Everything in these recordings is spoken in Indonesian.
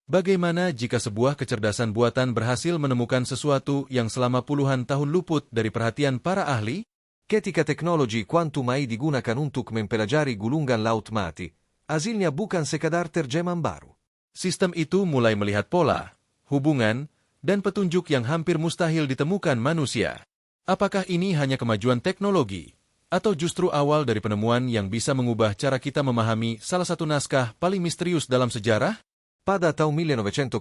Bagaimana jika sebuah kecerdasan buatan berhasil menemukan sesuatu yang selama puluhan tahun luput dari perhatian para ahli? Ketika teknologi kuantum AI digunakan untuk mempelajari gulungan laut mati, hasilnya bukan sekadar terjemahan baru. Sistem itu mulai melihat pola, hubungan, dan petunjuk yang hampir mustahil ditemukan manusia. Apakah ini hanya kemajuan teknologi, atau justru awal dari penemuan yang bisa mengubah cara kita memahami salah satu naskah paling misterius dalam sejarah? Pada tahun 1947,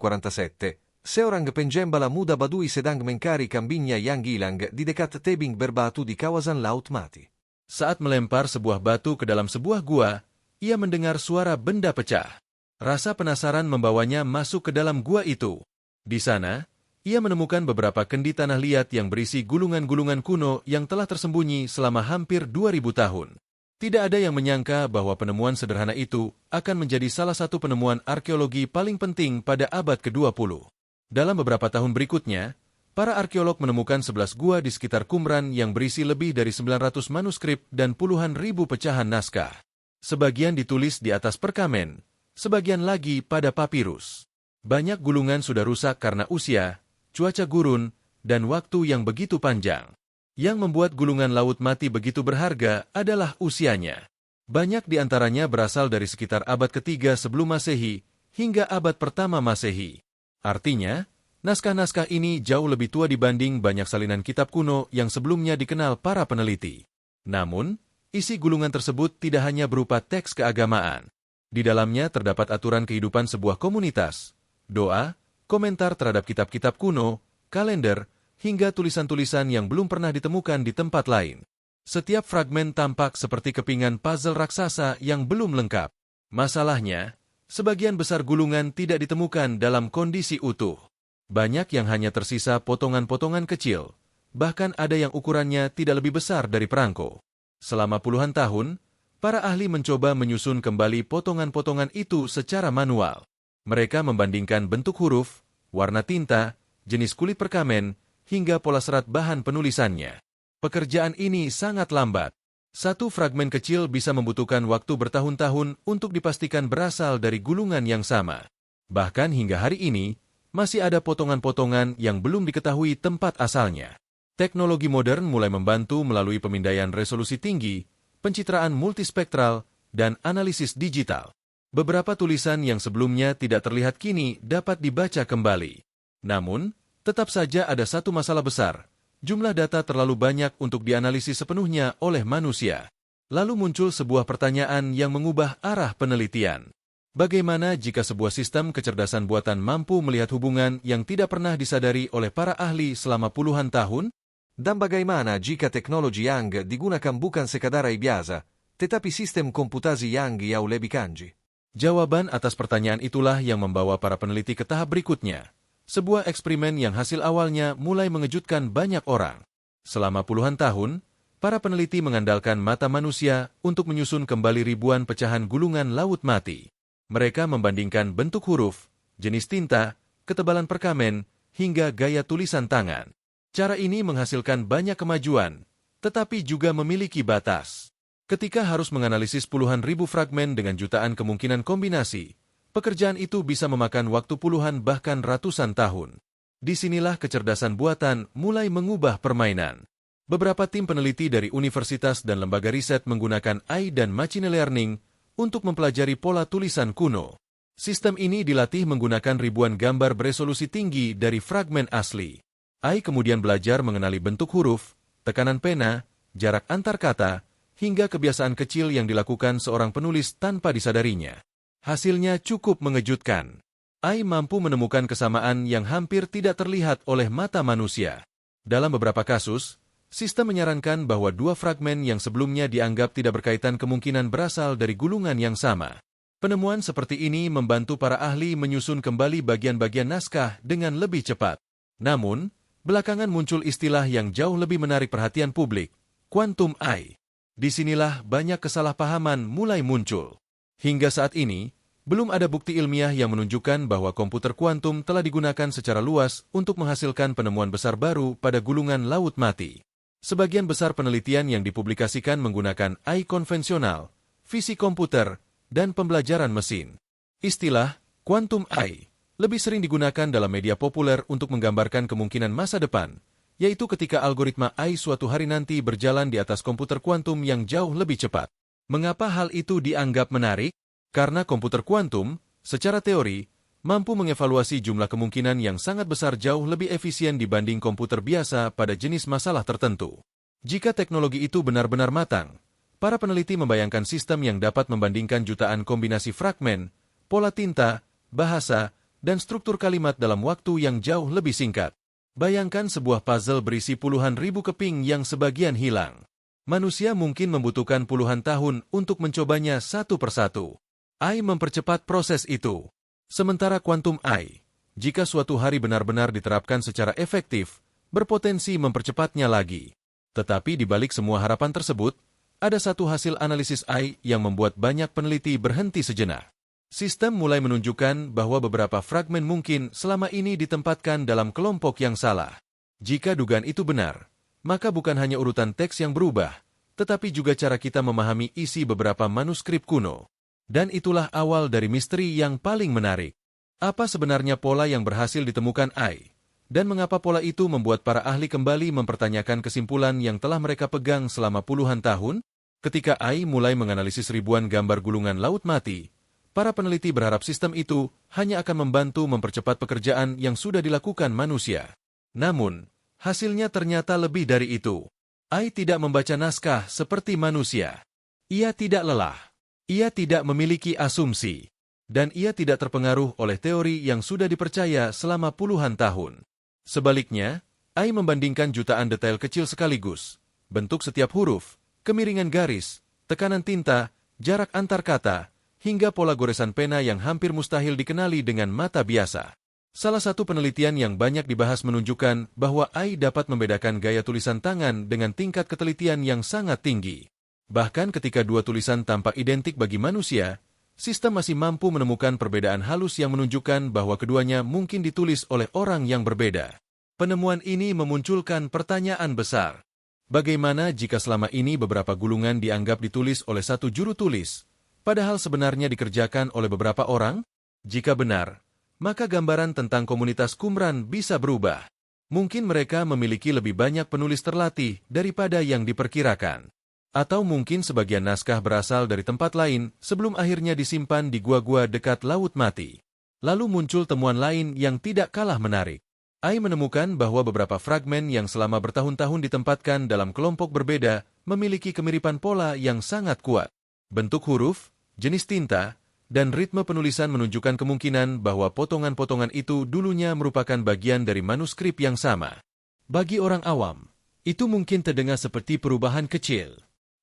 seorang penjembala muda Badui sedang mencari kambingnya yang hilang di dekat tebing berbatu di kawasan Laut Mati. Saat melempar sebuah batu ke dalam sebuah gua, ia mendengar suara benda pecah. Rasa penasaran membawanya masuk ke dalam gua itu. Di sana, ia menemukan beberapa kendi tanah liat yang berisi gulungan-gulungan kuno yang telah tersembunyi selama hampir 2000 tahun. Tidak ada yang menyangka bahwa penemuan sederhana itu akan menjadi salah satu penemuan arkeologi paling penting pada abad ke-20. Dalam beberapa tahun berikutnya, para arkeolog menemukan 11 gua di sekitar Qumran yang berisi lebih dari 900 manuskrip dan puluhan ribu pecahan naskah. Sebagian ditulis di atas perkamen, sebagian lagi pada papirus. Banyak gulungan sudah rusak karena usia, cuaca gurun, dan waktu yang begitu panjang. Yang membuat gulungan laut mati begitu berharga adalah usianya. Banyak di antaranya berasal dari sekitar abad ketiga sebelum Masehi hingga abad pertama Masehi. Artinya, naskah-naskah ini jauh lebih tua dibanding banyak salinan kitab kuno yang sebelumnya dikenal para peneliti. Namun, isi gulungan tersebut tidak hanya berupa teks keagamaan. Di dalamnya terdapat aturan kehidupan sebuah komunitas, doa, komentar terhadap kitab-kitab kuno, kalender, hingga tulisan-tulisan yang belum pernah ditemukan di tempat lain. Setiap fragmen tampak seperti kepingan puzzle raksasa yang belum lengkap. Masalahnya, sebagian besar gulungan tidak ditemukan dalam kondisi utuh. Banyak yang hanya tersisa potongan-potongan kecil, bahkan ada yang ukurannya tidak lebih besar dari perangko. Selama puluhan tahun, para ahli mencoba menyusun kembali potongan-potongan itu secara manual. Mereka membandingkan bentuk huruf, warna tinta, jenis kulit perkamen, hingga pola serat bahan penulisannya. Pekerjaan ini sangat lambat. Satu fragmen kecil bisa membutuhkan waktu bertahun-tahun untuk dipastikan berasal dari gulungan yang sama. Bahkan hingga hari ini, masih ada potongan-potongan yang belum diketahui tempat asalnya. Teknologi modern mulai membantu melalui pemindaian resolusi tinggi, pencitraan multispektral, dan analisis digital. Beberapa tulisan yang sebelumnya tidak terlihat kini dapat dibaca kembali. Namun, tetap saja ada satu masalah besar. Jumlah data terlalu banyak untuk dianalisis sepenuhnya oleh manusia. Lalu muncul sebuah pertanyaan yang mengubah arah penelitian. Bagaimana jika sebuah sistem kecerdasan buatan mampu melihat hubungan yang tidak pernah disadari oleh para ahli selama puluhan tahun? Dan bagaimana jika teknologi yang digunakan bukan sekadar AI biasa, tetapi sistem komputasi yang jauh lebih canggih? Jawaban atas pertanyaan itulah yang membawa para peneliti ke tahap berikutnya. Sebuah eksperimen yang hasil awalnya mulai mengejutkan banyak orang. Selama puluhan tahun, para peneliti mengandalkan mata manusia untuk menyusun kembali ribuan pecahan gulungan laut mati. Mereka membandingkan bentuk huruf, jenis tinta, ketebalan perkamen, hingga gaya tulisan tangan. Cara ini menghasilkan banyak kemajuan, tetapi juga memiliki batas. Ketika harus menganalisis puluhan ribu fragmen dengan jutaan kemungkinan kombinasi, pekerjaan itu bisa memakan waktu puluhan bahkan ratusan tahun. Disinilah kecerdasan buatan mulai mengubah permainan. Beberapa tim peneliti dari universitas dan lembaga riset menggunakan AI dan machine learning untuk mempelajari pola tulisan kuno. Sistem ini dilatih menggunakan ribuan gambar beresolusi tinggi dari fragmen asli. AI kemudian belajar mengenali bentuk huruf, tekanan pena, jarak antar kata, hingga kebiasaan kecil yang dilakukan seorang penulis tanpa disadarinya. Hasilnya cukup mengejutkan. AI mampu menemukan kesamaan yang hampir tidak terlihat oleh mata manusia. Dalam beberapa kasus, sistem menyarankan bahwa dua fragmen yang sebelumnya dianggap tidak berkaitan kemungkinan berasal dari gulungan yang sama. Penemuan seperti ini membantu para ahli menyusun kembali bagian-bagian naskah dengan lebih cepat. Namun, belakangan muncul istilah yang jauh lebih menarik perhatian publik, quantum AI. Disinilah banyak kesalahpahaman mulai muncul. Hingga saat ini, belum ada bukti ilmiah yang menunjukkan bahwa komputer kuantum telah digunakan secara luas untuk menghasilkan penemuan besar baru pada gulungan laut mati. Sebagian besar penelitian yang dipublikasikan menggunakan AI konvensional, fisik komputer, dan pembelajaran mesin. Istilah quantum AI lebih sering digunakan dalam media populer untuk menggambarkan kemungkinan masa depan, yaitu ketika algoritma AI suatu hari nanti berjalan di atas komputer kuantum yang jauh lebih cepat. Mengapa hal itu dianggap menarik? Karena komputer kuantum, secara teori, mampu mengevaluasi jumlah kemungkinan yang sangat besar jauh lebih efisien dibanding komputer biasa pada jenis masalah tertentu. Jika teknologi itu benar-benar matang, para peneliti membayangkan sistem yang dapat membandingkan jutaan kombinasi fragmen, pola tinta, bahasa, dan struktur kalimat dalam waktu yang jauh lebih singkat. Bayangkan sebuah puzzle berisi puluhan ribu keping yang sebagian hilang. Manusia mungkin membutuhkan puluhan tahun untuk mencobanya satu persatu. AI mempercepat proses itu. Sementara kuantum AI, jika suatu hari benar-benar diterapkan secara efektif, berpotensi mempercepatnya lagi. Tetapi di balik semua harapan tersebut, ada satu hasil analisis AI yang membuat banyak peneliti berhenti sejenak. Sistem mulai menunjukkan bahwa beberapa fragmen mungkin selama ini ditempatkan dalam kelompok yang salah. Jika dugaan itu benar, maka bukan hanya urutan teks yang berubah, tetapi juga cara kita memahami isi beberapa manuskrip kuno. Dan itulah awal dari misteri yang paling menarik. Apa sebenarnya pola yang berhasil ditemukan AI? Dan mengapa pola itu membuat para ahli kembali mempertanyakan kesimpulan yang telah mereka pegang selama puluhan tahun? Ketika AI mulai menganalisis ribuan gambar gulungan laut mati, para peneliti berharap sistem itu hanya akan membantu mempercepat pekerjaan yang sudah dilakukan manusia. Namun, hasilnya ternyata lebih dari itu. AI tidak membaca naskah seperti manusia. Ia tidak lelah. Ia tidak memiliki asumsi. Dan ia tidak terpengaruh oleh teori yang sudah dipercaya selama puluhan tahun. Sebaliknya, AI membandingkan jutaan detail kecil sekaligus. Bentuk setiap huruf, kemiringan garis, tekanan tinta, jarak antar kata, hingga pola goresan pena yang hampir mustahil dikenali dengan mata biasa. Salah satu penelitian yang banyak dibahas menunjukkan bahwa AI dapat membedakan gaya tulisan tangan dengan tingkat ketelitian yang sangat tinggi. Bahkan ketika dua tulisan tampak identik bagi manusia, sistem masih mampu menemukan perbedaan halus yang menunjukkan bahwa keduanya mungkin ditulis oleh orang yang berbeda. Penemuan ini memunculkan pertanyaan besar. Bagaimana jika selama ini beberapa gulungan dianggap ditulis oleh satu juru tulis, padahal sebenarnya dikerjakan oleh beberapa orang? Jika benar, maka gambaran tentang komunitas Qumran bisa berubah. Mungkin mereka memiliki lebih banyak penulis terlatih daripada yang diperkirakan. Atau mungkin sebagian naskah berasal dari tempat lain sebelum akhirnya disimpan di gua-gua dekat Laut Mati. Lalu muncul temuan lain yang tidak kalah menarik. AI menemukan bahwa beberapa fragmen yang selama bertahun-tahun ditempatkan dalam kelompok berbeda memiliki kemiripan pola yang sangat kuat. Bentuk huruf, jenis tinta, dan ritme penulisan menunjukkan kemungkinan bahwa potongan-potongan itu dulunya merupakan bagian dari manuskrip yang sama. Bagi orang awam, itu mungkin terdengar seperti perubahan kecil.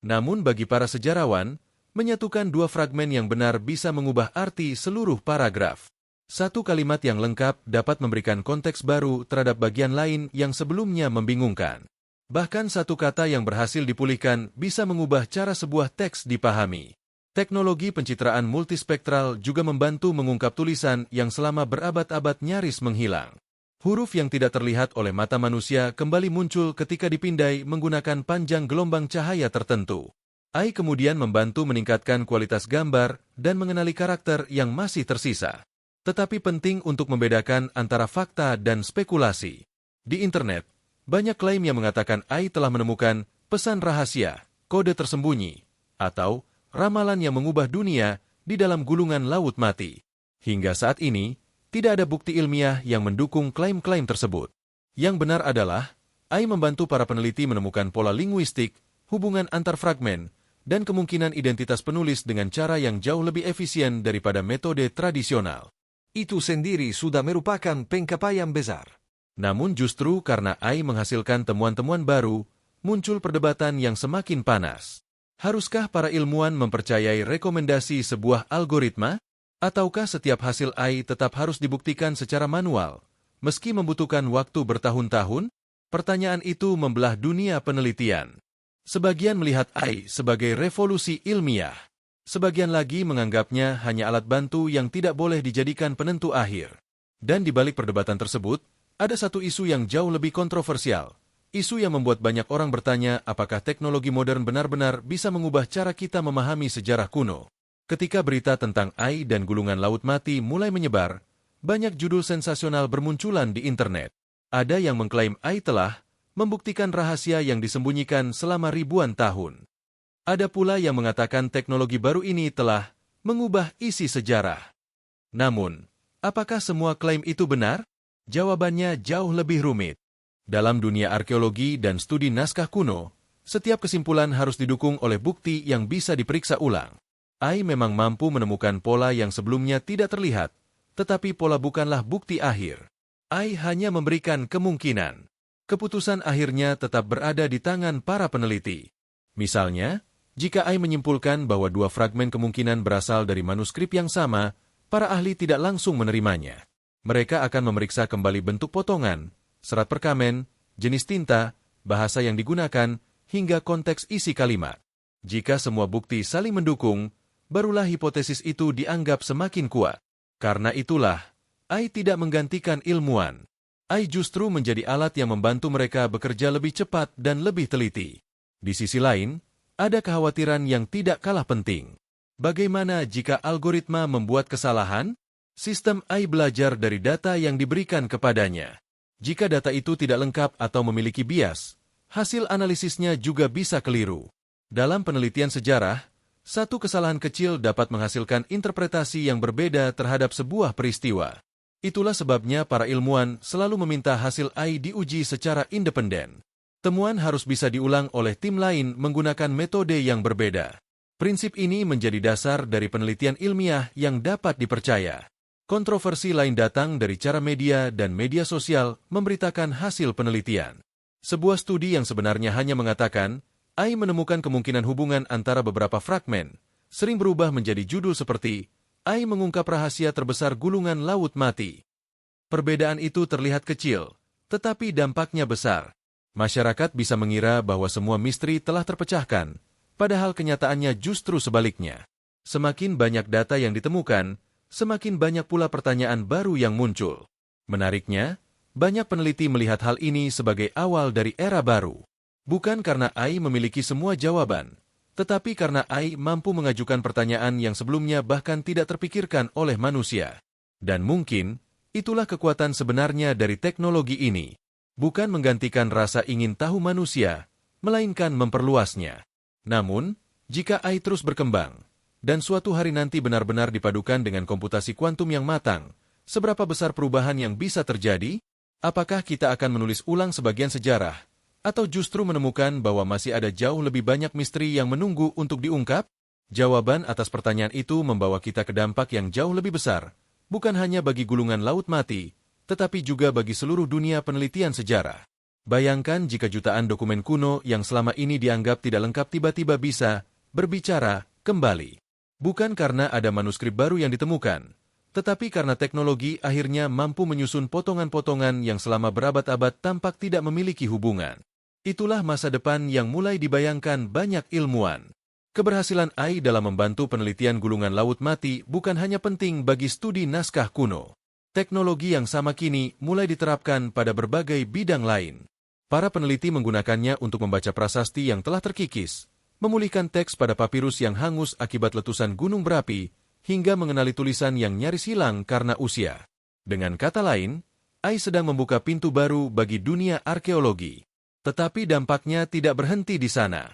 Namun bagi para sejarawan, menyatukan dua fragmen yang benar bisa mengubah arti seluruh paragraf. Satu kalimat yang lengkap dapat memberikan konteks baru terhadap bagian lain yang sebelumnya membingungkan. Bahkan satu kata yang berhasil dipulihkan bisa mengubah cara sebuah teks dipahami. Teknologi pencitraan multispektral juga membantu mengungkap tulisan yang selama berabad-abad nyaris menghilang. Huruf yang tidak terlihat oleh mata manusia kembali muncul ketika dipindai menggunakan panjang gelombang cahaya tertentu. AI kemudian membantu meningkatkan kualitas gambar dan mengenali karakter yang masih tersisa. Tetapi penting untuk membedakan antara fakta dan spekulasi. Di internet, banyak klaim yang mengatakan AI telah menemukan pesan rahasia, kode tersembunyi, atau ramalan yang mengubah dunia di dalam gulungan laut mati. Hingga saat ini, tidak ada bukti ilmiah yang mendukung klaim-klaim tersebut. Yang benar adalah, AI membantu para peneliti menemukan pola linguistik, hubungan antar fragmen, dan kemungkinan identitas penulis dengan cara yang jauh lebih efisien daripada metode tradisional. Itu sendiri sudah merupakan pencapaian besar. Namun justru karena AI menghasilkan temuan-temuan baru, muncul perdebatan yang semakin panas. Haruskah para ilmuwan mempercayai rekomendasi sebuah algoritma? Ataukah setiap hasil AI tetap harus dibuktikan secara manual, meski membutuhkan waktu bertahun-tahun? Pertanyaan itu membelah dunia penelitian. Sebagian melihat AI sebagai revolusi ilmiah. Sebagian lagi menganggapnya hanya alat bantu yang tidak boleh dijadikan penentu akhir. Dan di balik perdebatan tersebut, ada satu isu yang jauh lebih kontroversial. Isu yang membuat banyak orang bertanya apakah teknologi modern benar-benar bisa mengubah cara kita memahami sejarah kuno. Ketika berita tentang AI dan gulungan laut mati mulai menyebar, banyak judul sensasional bermunculan di internet. Ada yang mengklaim AI telah membuktikan rahasia yang disembunyikan selama ribuan tahun. Ada pula yang mengatakan teknologi baru ini telah mengubah isi sejarah. Namun, apakah semua klaim itu benar? Jawabannya jauh lebih rumit. Dalam dunia arkeologi dan studi naskah kuno, setiap kesimpulan harus didukung oleh bukti yang bisa diperiksa ulang. AI memang mampu menemukan pola yang sebelumnya tidak terlihat, tetapi pola bukanlah bukti akhir. AI hanya memberikan kemungkinan. Keputusan akhirnya tetap berada di tangan para peneliti. Misalnya, jika AI menyimpulkan bahwa dua fragmen kemungkinan berasal dari manuskrip yang sama, para ahli tidak langsung menerimanya. Mereka akan memeriksa kembali bentuk potongan, serat perkamen, jenis tinta, bahasa yang digunakan, hingga konteks isi kalimat. Jika semua bukti saling mendukung, barulah hipotesis itu dianggap semakin kuat. Karena itulah, AI tidak menggantikan ilmuwan. AI justru menjadi alat yang membantu mereka bekerja lebih cepat dan lebih teliti. Di sisi lain, ada kekhawatiran yang tidak kalah penting. Bagaimana jika algoritma membuat kesalahan? Sistem AI belajar dari data yang diberikan kepadanya. Jika data itu tidak lengkap atau memiliki bias, hasil analisisnya juga bisa keliru. Dalam penelitian sejarah, satu kesalahan kecil dapat menghasilkan interpretasi yang berbeda terhadap sebuah peristiwa. Itulah sebabnya para ilmuwan selalu meminta hasil AI diuji secara independen. Temuan harus bisa diulang oleh tim lain menggunakan metode yang berbeda. Prinsip ini menjadi dasar dari penelitian ilmiah yang dapat dipercaya. Kontroversi lain datang dari cara media dan media sosial memberitakan hasil penelitian. Sebuah studi yang sebenarnya hanya mengatakan, AI menemukan kemungkinan hubungan antara beberapa fragmen, sering berubah menjadi judul seperti, AI mengungkap rahasia terbesar gulungan laut mati. Perbedaan itu terlihat kecil, tetapi dampaknya besar. Masyarakat bisa mengira bahwa semua misteri telah terpecahkan, padahal kenyataannya justru sebaliknya. Semakin banyak data yang ditemukan, semakin banyak pula pertanyaan baru yang muncul. Menariknya, banyak peneliti melihat hal ini sebagai awal dari era baru. Bukan karena AI memiliki semua jawaban, tetapi karena AI mampu mengajukan pertanyaan yang sebelumnya bahkan tidak terpikirkan oleh manusia. Dan mungkin, itulah kekuatan sebenarnya dari teknologi ini. Bukan menggantikan rasa ingin tahu manusia, melainkan memperluasnya. Namun, jika AI terus berkembang, dan suatu hari nanti benar-benar dipadukan dengan komputasi kuantum yang matang, seberapa besar perubahan yang bisa terjadi? Apakah kita akan menulis ulang sebagian sejarah, atau justru menemukan bahwa masih ada jauh lebih banyak misteri yang menunggu untuk diungkap? Jawaban atas pertanyaan itu membawa kita ke dampak yang jauh lebih besar, bukan hanya bagi gulungan laut mati, tetapi juga bagi seluruh dunia penelitian sejarah. Bayangkan jika jutaan dokumen kuno yang selama ini dianggap tidak lengkap tiba-tiba bisa berbicara kembali. Bukan karena ada manuskrip baru yang ditemukan, tetapi karena teknologi akhirnya mampu menyusun potongan-potongan yang selama berabad-abad tampak tidak memiliki hubungan. Itulah masa depan yang mulai dibayangkan banyak ilmuwan. Keberhasilan AI dalam membantu penelitian gulungan laut mati bukan hanya penting bagi studi naskah kuno. Teknologi yang sama kini mulai diterapkan pada berbagai bidang lain. Para peneliti menggunakannya untuk membaca prasasti yang telah terkikis, memulihkan teks pada papirus yang hangus akibat letusan gunung berapi, hingga mengenali tulisan yang nyaris hilang karena usia. Dengan kata lain, AI sedang membuka pintu baru bagi dunia arkeologi. Tetapi dampaknya tidak berhenti di sana.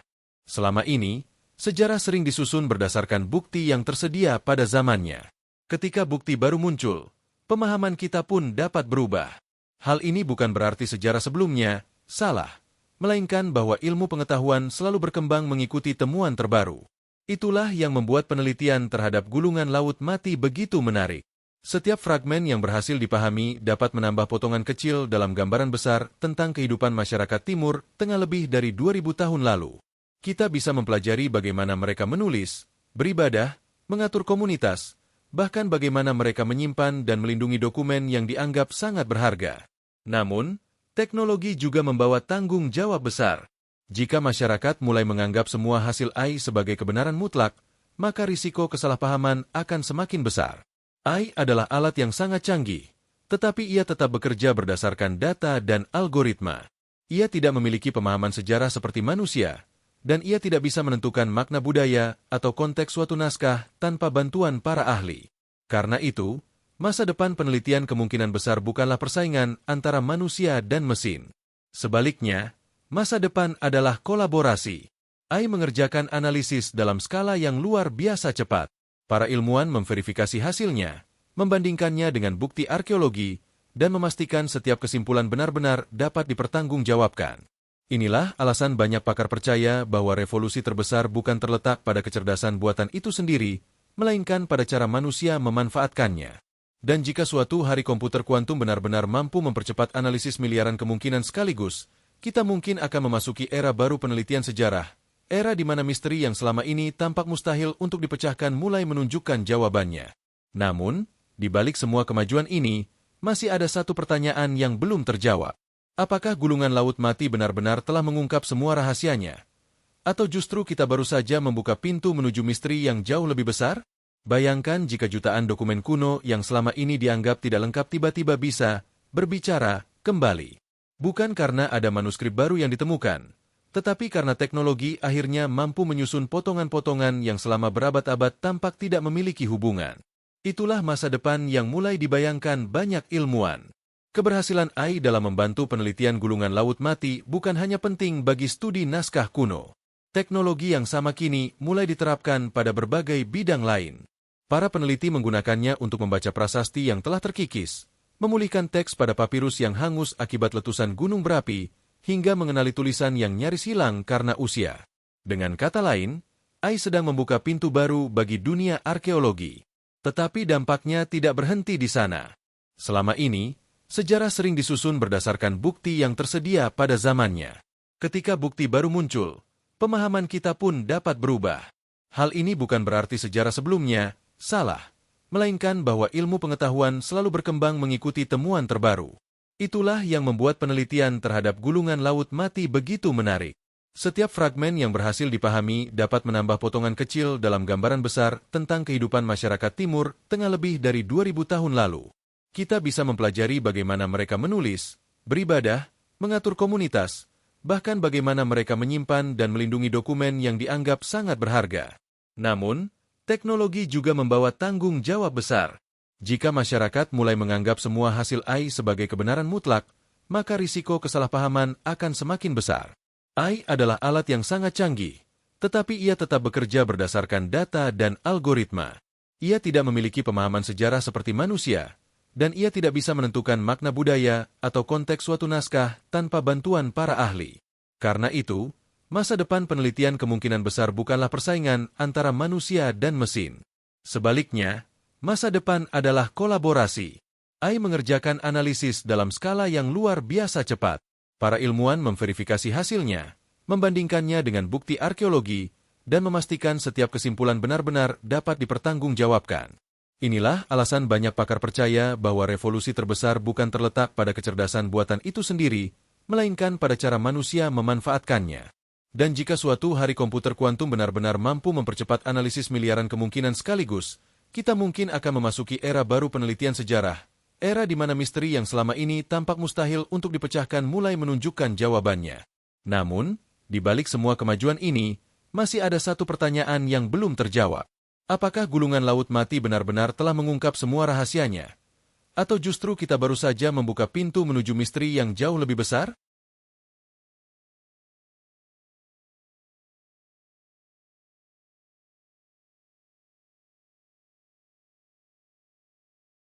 Selama ini, sejarah sering disusun berdasarkan bukti yang tersedia pada zamannya. Ketika bukti baru muncul, pemahaman kita pun dapat berubah. Hal ini bukan berarti sejarah sebelumnya salah, melainkan bahwa ilmu pengetahuan selalu berkembang mengikuti temuan terbaru. Itulah yang membuat penelitian terhadap gulungan laut mati begitu menarik. Setiap fragmen yang berhasil dipahami dapat menambah potongan kecil dalam gambaran besar tentang kehidupan masyarakat Timur Tengah lebih dari 2000 tahun lalu. Kita bisa mempelajari bagaimana mereka menulis, beribadah, mengatur komunitas, bahkan bagaimana mereka menyimpan dan melindungi dokumen yang dianggap sangat berharga. Namun, teknologi juga membawa tanggung jawab besar. Jika masyarakat mulai menganggap semua hasil AI sebagai kebenaran mutlak, maka risiko kesalahpahaman akan semakin besar. AI adalah alat yang sangat canggih, tetapi ia tetap bekerja berdasarkan data dan algoritma. Ia tidak memiliki pemahaman sejarah seperti manusia, dan ia tidak bisa menentukan makna budaya atau konteks suatu naskah tanpa bantuan para ahli. Karena itu, masa depan penelitian kemungkinan besar bukanlah persaingan antara manusia dan mesin. Sebaliknya, masa depan adalah kolaborasi. AI mengerjakan analisis dalam skala yang luar biasa cepat. Para ilmuwan memverifikasi hasilnya, membandingkannya dengan bukti arkeologi, dan memastikan setiap kesimpulan benar-benar dapat dipertanggungjawabkan. Inilah alasan banyak pakar percaya bahwa revolusi terbesar bukan terletak pada kecerdasan buatan itu sendiri, melainkan pada cara manusia memanfaatkannya. Dan jika suatu hari komputer kuantum benar-benar mampu mempercepat analisis miliaran kemungkinan sekaligus, kita mungkin akan memasuki era baru penelitian sejarah, era di mana misteri yang selama ini tampak mustahil untuk dipecahkan mulai menunjukkan jawabannya. Namun, di balik semua kemajuan ini, masih ada satu pertanyaan yang belum terjawab. Apakah gulungan laut mati benar-benar telah mengungkap semua rahasianya? Atau justru kita baru saja membuka pintu menuju misteri yang jauh lebih besar? Bayangkan jika jutaan dokumen kuno yang selama ini dianggap tidak lengkap tiba-tiba bisa berbicara kembali. Bukan karena ada manuskrip baru yang ditemukan, tetapi karena teknologi akhirnya mampu menyusun potongan-potongan yang selama berabad-abad tampak tidak memiliki hubungan. Itulah masa depan yang mulai dibayangkan banyak ilmuwan. Keberhasilan AI dalam membantu penelitian gulungan laut mati bukan hanya penting bagi studi naskah kuno. Teknologi yang sama kini mulai diterapkan pada berbagai bidang lain. Para peneliti menggunakannya untuk membaca prasasti yang telah terkikis, memulihkan teks pada papirus yang hangus akibat letusan gunung berapi, hingga mengenali tulisan yang nyaris hilang karena usia. Dengan kata lain, AI sedang membuka pintu baru bagi dunia arkeologi. Tetapi dampaknya tidak berhenti di sana. Selama ini, sejarah sering disusun berdasarkan bukti yang tersedia pada zamannya. Ketika bukti baru muncul, pemahaman kita pun dapat berubah. Hal ini bukan berarti sejarah sebelumnya salah, melainkan bahwa ilmu pengetahuan selalu berkembang mengikuti temuan terbaru. Itulah yang membuat penelitian terhadap gulungan laut mati begitu menarik. Setiap fragmen yang berhasil dipahami dapat menambah potongan kecil dalam gambaran besar tentang kehidupan masyarakat Timur Tengah lebih dari 2000 tahun lalu. Kita bisa mempelajari bagaimana mereka menulis, beribadah, mengatur komunitas, bahkan bagaimana mereka menyimpan dan melindungi dokumen yang dianggap sangat berharga. Namun, teknologi juga membawa tanggung jawab besar. Jika masyarakat mulai menganggap semua hasil AI sebagai kebenaran mutlak, maka risiko kesalahpahaman akan semakin besar. AI adalah alat yang sangat canggih, tetapi ia tetap bekerja berdasarkan data dan algoritma. Ia tidak memiliki pemahaman sejarah seperti manusia, dan ia tidak bisa menentukan makna budaya atau konteks suatu naskah tanpa bantuan para ahli. Karena itu, masa depan penelitian kemungkinan besar bukanlah persaingan antara manusia dan mesin. Sebaliknya, masa depan adalah kolaborasi. AI mengerjakan analisis dalam skala yang luar biasa cepat. Para ilmuwan memverifikasi hasilnya, membandingkannya dengan bukti arkeologi, dan memastikan setiap kesimpulan benar-benar dapat dipertanggungjawabkan. Inilah alasan banyak pakar percaya bahwa revolusi terbesar bukan terletak pada kecerdasan buatan itu sendiri, melainkan pada cara manusia memanfaatkannya. Dan jika suatu hari komputer kuantum benar-benar mampu mempercepat analisis miliaran kemungkinan sekaligus, kita mungkin akan memasuki era baru penelitian sejarah, era di mana misteri yang selama ini tampak mustahil untuk dipecahkan mulai menunjukkan jawabannya. Namun, di balik semua kemajuan ini, masih ada satu pertanyaan yang belum terjawab. Apakah gulungan laut mati benar-benar telah mengungkap semua rahasianya? Atau justru kita baru saja membuka pintu menuju misteri yang jauh lebih besar?